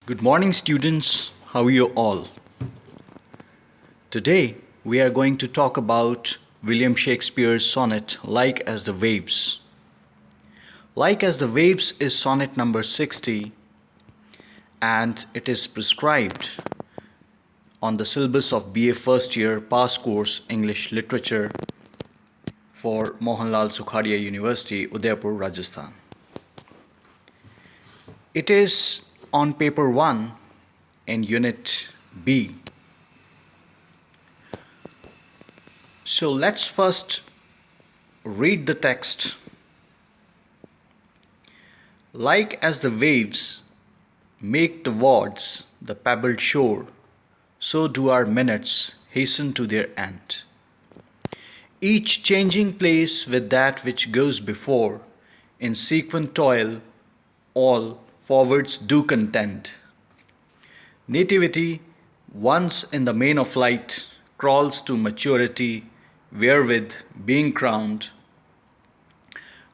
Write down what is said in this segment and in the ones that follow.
Good morning, students. How are you all? Today, we are going to talk about William Shakespeare's sonnet, Like as the Waves. Like as the Waves is sonnet number 60, and it is prescribed on the syllabus of BA First Year Pass Course English Literature for Mohanlal Sukhadia University, Udaipur, Rajasthan. It is on paper 1 in unit B. So let's first read the text. Like as the waves make towards the pebbled shore, so do our minutes hasten to their end. Each changing place with that which goes before, in sequent toil, all forwards do contend. Nativity, once in the main of light, crawls to maturity, wherewith, being crowned,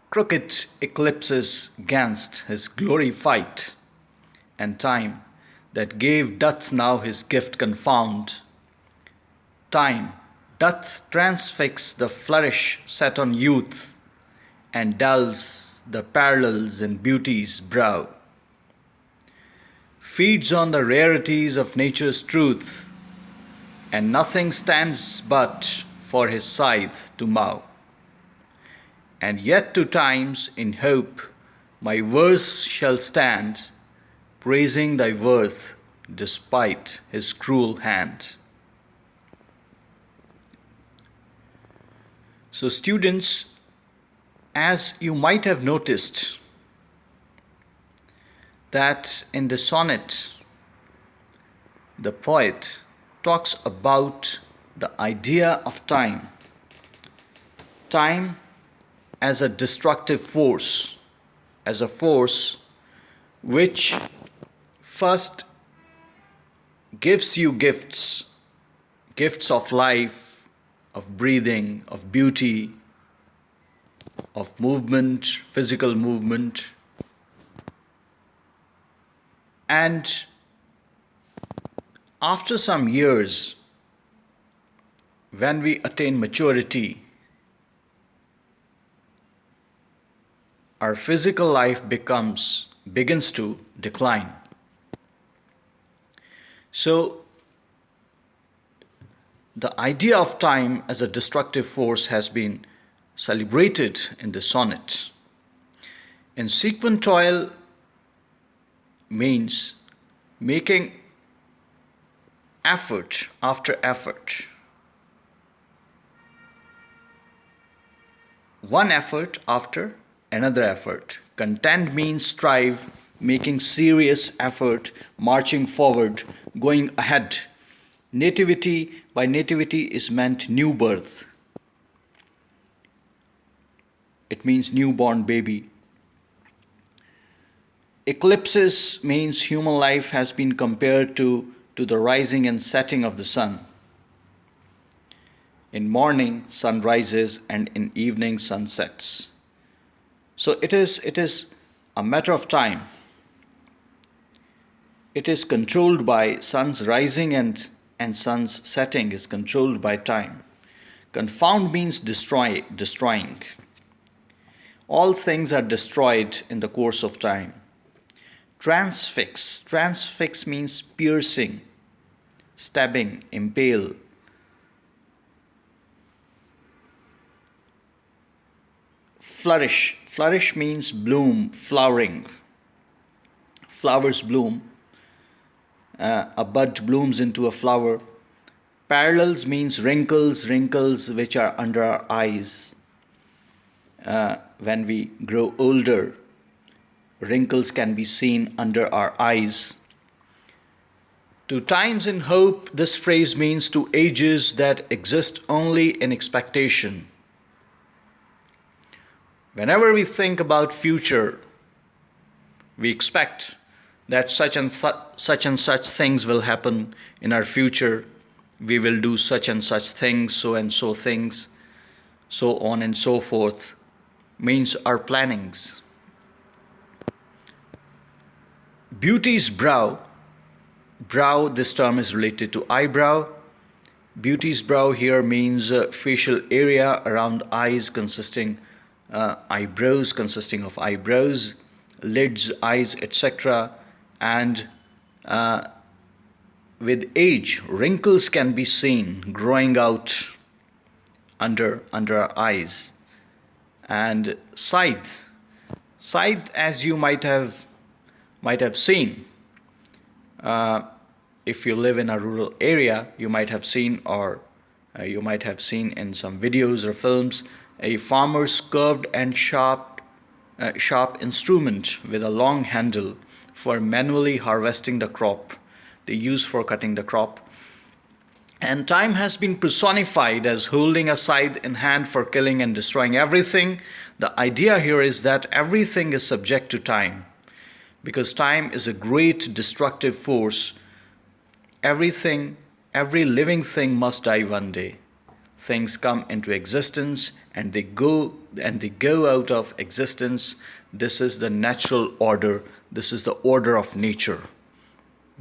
crooked eclipses 'gainst his glory fight, and time, that gave doth now his gift confound. Time doth transfix the flourish set on youth, and delves the parallels in beauty's brow. Feeds on the rarities of nature's truth, and nothing stands but for his scythe to mow. And yet to times in hope my verse shall stand, praising thy worth despite his cruel hand. So students, as you might have noticed, that in the sonnet, the poet talks about the idea of time. Time as a destructive force, as a force which first gives you gifts, gifts of life, of breathing, of beauty, of movement, physical movement. And after some years, when we attain maturity, our physical life begins to decline. So, the idea of time as a destructive force has been celebrated in the sonnet. And sequent toil means making effort after effort. One effort after another effort. Contend means strive, making serious effort, marching forward, going ahead. Nativity, by nativity is meant new birth. It means newborn baby. Eclipses means human life has been compared to the rising and setting of the sun. In morning, sun rises, and in evening, sun sets. So it is a matter of time. It is controlled by sun's rising and sun's setting is controlled by time. Confound means destroying. All things are destroyed in the course of time. Transfix means piercing, stabbing, impale. Flourish means bloom, flowering. Flowers bloom. A bud blooms into a flower. Parallels means wrinkles which are under our eyes. When we grow older, wrinkles can be seen under our eyes. To times in hope, this phrase means to ages that exist only in expectation. Whenever we think about future, we expect that such and such things will happen in our future. We will do such and such things, so and so things, so on and so forth, means our plannings. Beauty's brow Brow, this term is related to eyebrow. Beauty's brow here means facial area around eyes consisting of eyebrows, lids, eyes, etc. And with age, wrinkles can be seen growing out under our eyes. And scythe, as you might have seen, if you live in a rural area, you might have seen, or you might have seen in some videos or films, a farmer's curved and sharp instrument with a long handle for manually harvesting the crop they use for cutting the crop. And time has been personified as holding a scythe in hand for killing and destroying everything. The idea here is that everything is subject to time, because time is a great destructive force. Every living thing must die one day. Things come into existence and they go out of existence. This is the natural order. This is the order of nature.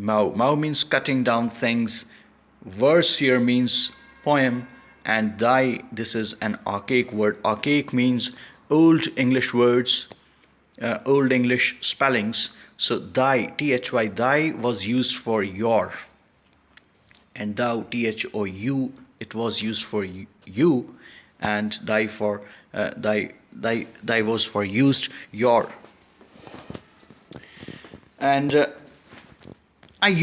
Mao means cutting down things. Verse here means poem, and die, this is an archaic word. Archaic means old English words, old English spellings. So die, thy, die was used for your, and thou, thou, it was used for you, and thy for thy was for used your. And I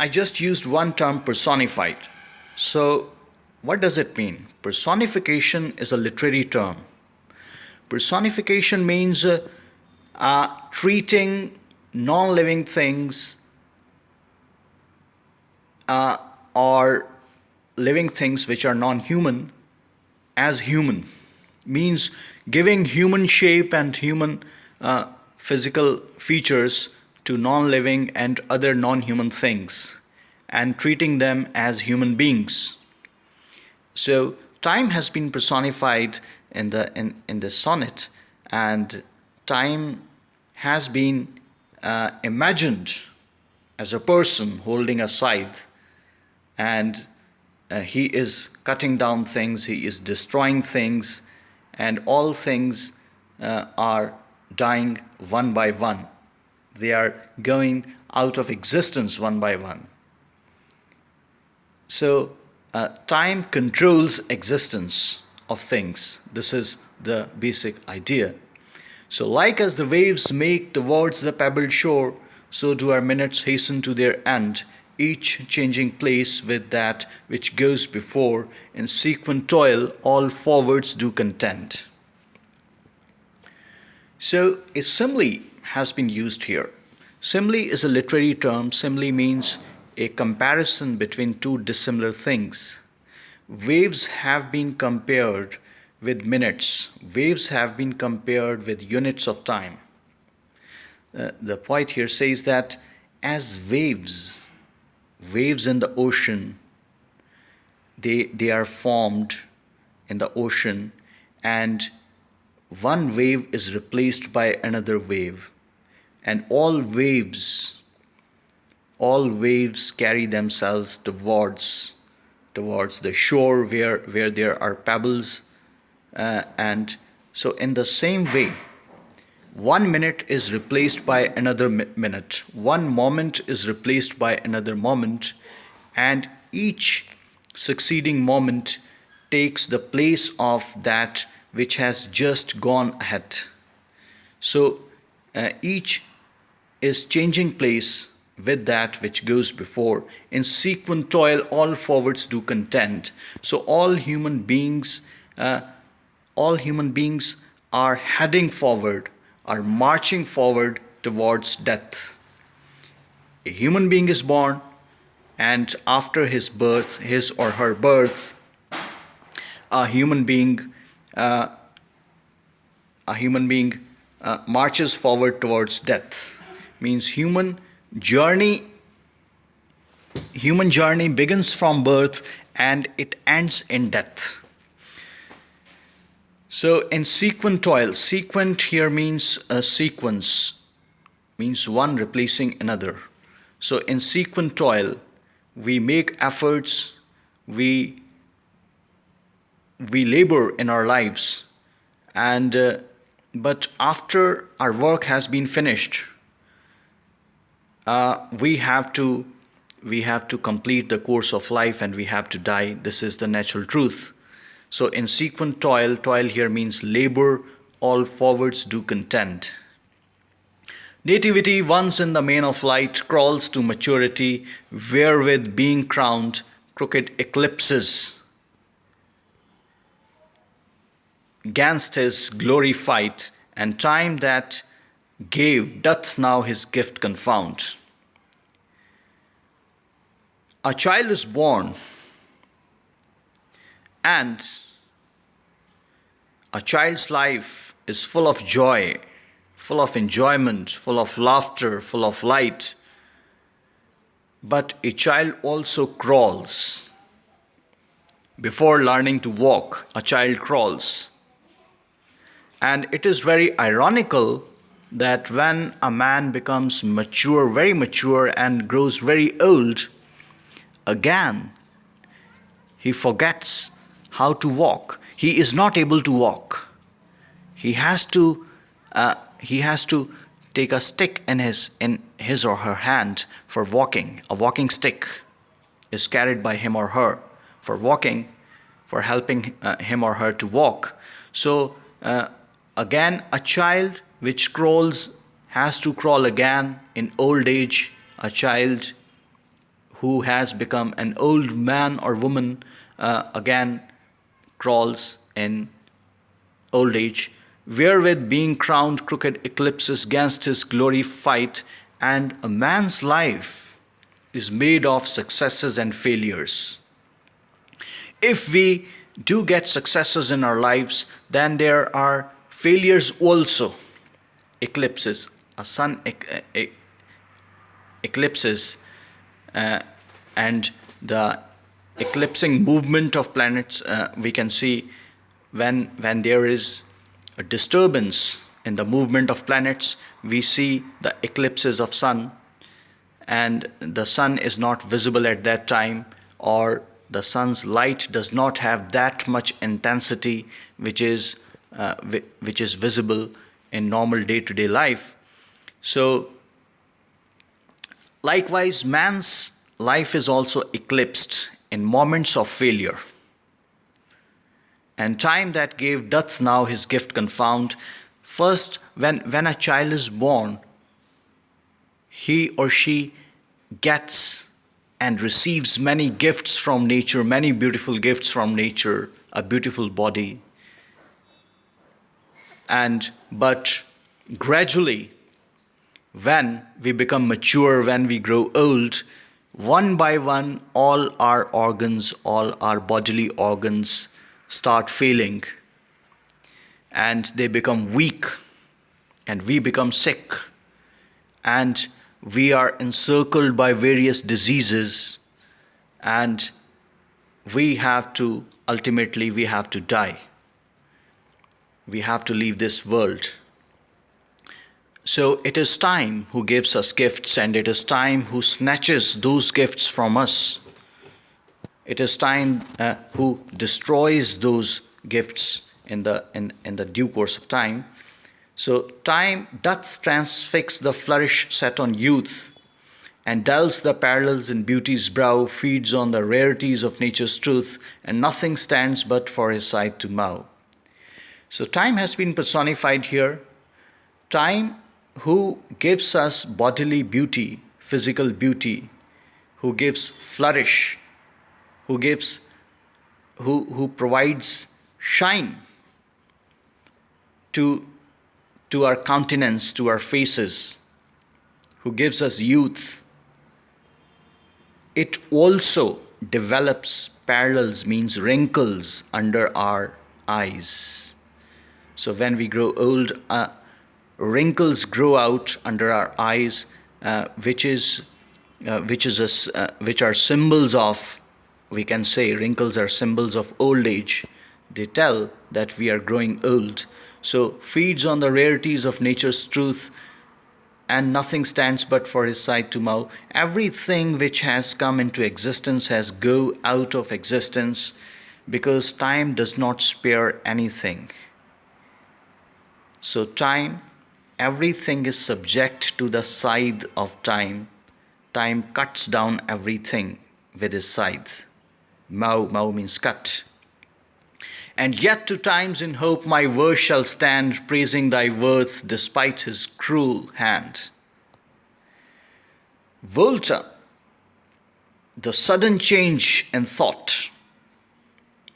just used one term, personified. So what does it mean? Personification is a literary term. Personification means treating non-living things or living things which are non-human as human. Means giving human shape and human physical features to non-living and other non-human things, and treating them as human beings. So time has been personified in the sonnet, and time has been imagined as a person holding a scythe, and he is cutting down things, he is destroying things, and all things are dying one by one. They are going out of existence one by one. So time controls existence of things. This is the basic idea. So like as the waves make towards the pebbled shore, so do our minutes hasten to their end, each changing place with that which goes before. In sequent toil all forwards do contend. So a simile has been used here. Simile is a literary term. Simile means a comparison between two dissimilar things. Waves have been compared with minutes. Waves have been compared with units of time. The poet here says that as waves in the ocean, they are formed in the ocean, and one wave is replaced by another wave, and all waves carry themselves towards the shore where there are pebbles, and so in the same way, 1 minute is replaced by another minute, one moment is replaced by another moment, and each succeeding moment takes the place of that which has just gone ahead. So each is changing place with that which goes before. In sequent toil all forwards do contend. So all human beings are heading forward, are marching forward towards death. A human being is born, and after his or her birth, a human being marches forward towards death. Means human journey begins from birth and it ends in death. So in sequent toil, sequent here means a sequence, means one replacing another. So in sequent toil, we make efforts, we we labor in our lives, and but after our work has been finished, we have to complete the course of life and we have to die. This is the natural truth. So in sequent toil, toil here means labor, all forwards do contend. Nativity, once in the main of light, crawls to maturity, wherewith being crowned, crooked eclipses. 'Gainst his glory fight, and time that gave doth now his gift confound. A child is born, and a child's life is full of joy, full of enjoyment, full of laughter, full of light. But a child also crawls. Before learning to walk, a child crawls. And it is very ironical that when a man becomes mature, very mature, and grows very old, again, he forgets how to walk. He is not able to walk. He has to take a stick in his or her hand for walking. A walking stick is carried by him or her for walking, for helping him or her to walk. So again, a child which crawls has to crawl again in old age. A child who has become an old man or woman again crawls in old age, wherewith being crowned crooked eclipses 'gainst his glory fight. And a man's life is made of successes and failures. If we do get successes in our lives, then there are failures also. Eclipses, a sun eclipses, and the eclipsing movement of planets, we can see when there is a disturbance in the movement of planets, we see the eclipses of sun, and the sun is not visible at that time, or the sun's light does not have that much intensity which is visible in normal day-to-day life. So likewise, man's life is also eclipsed in moments of failure. And time that gave doth now his gift confound. First, when a child is born, he or she gets and receives many gifts from nature, many beautiful gifts from nature, a beautiful body. But gradually, when we become mature, when we grow old, one by one, all our organs, all our bodily organs start failing, and they become weak, and we become sick, and we are encircled by various diseases, and we have to die. We have to leave this world. So it is time who gives us gifts, and it is time who snatches those gifts from us. It is time who destroys those gifts in the due course of time. So time doth transfix the flourish set on youth, and dulls the parallels in beauty's brow, feeds on the rarities of nature's truth, and nothing stands but for his sight to mow. So time has been personified here. Time who gives us bodily beauty, physical beauty, who gives flourish, who provides shine to our countenance, to our faces, who gives us youth. It also develops parallels, means wrinkles under our eyes. So when we grow old, wrinkles grow out under our eyes, which are symbols of, we can say, wrinkles are symbols of old age. They tell that we are growing old. So feeds on the rarities of nature's truth. and nothing stands but for his sight to mow. Everything which has come into existence has go out of existence, because time does not spare anything. So time, everything is subject to the scythe of time. Time cuts down everything with his scythe. Mow means cut. And yet to times in hope my verse shall stand, praising thy worth despite his cruel hand. Volta, the sudden change in thought.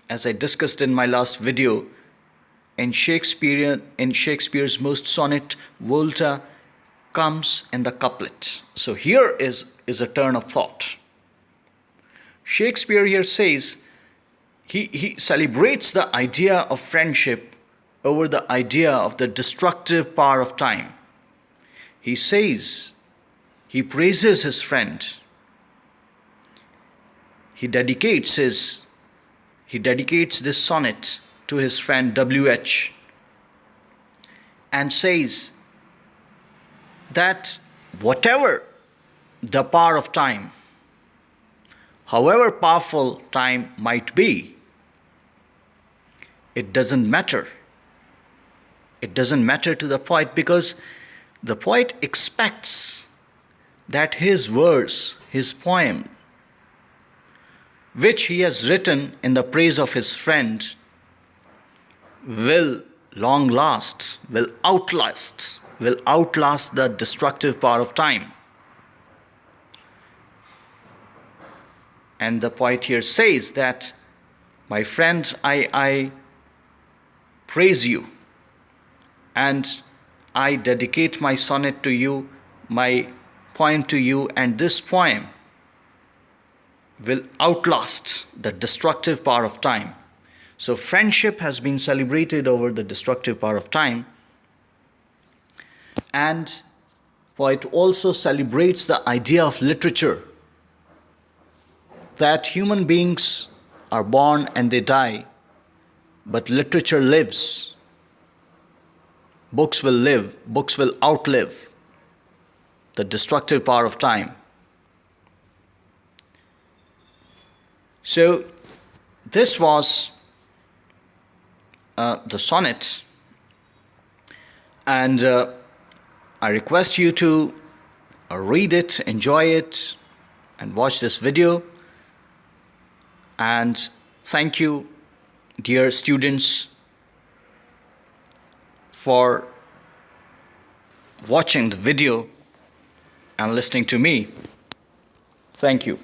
As I discussed in my last video, in Shakespeare's most sonnet, Volta comes in the couplet. So here is a turn of thought. Shakespeare here says, he celebrates the idea of friendship over the idea of the destructive power of time. He says, he praises his friend. He dedicates this sonnet to his friend W.H. and says that whatever the power of time, however powerful time might be, it doesn't matter. It doesn't matter to the poet, because the poet expects that his verse, his poem, which he has written in the praise of his friend, will long last, will outlast the destructive power of time. And the poet here says that, my friend, I praise you, and I dedicate my sonnet to you, my poem to you, and this poem will outlast the destructive power of time. So friendship has been celebrated over the destructive power of time. And poet also celebrates the idea of literature, that human beings are born and they die, but literature lives. Books will live, books will outlive the destructive power of time. So this was the sonnet, and I request you to read it, enjoy it, and watch this video. And thank you, dear students, for watching the video and listening to me. Thank you.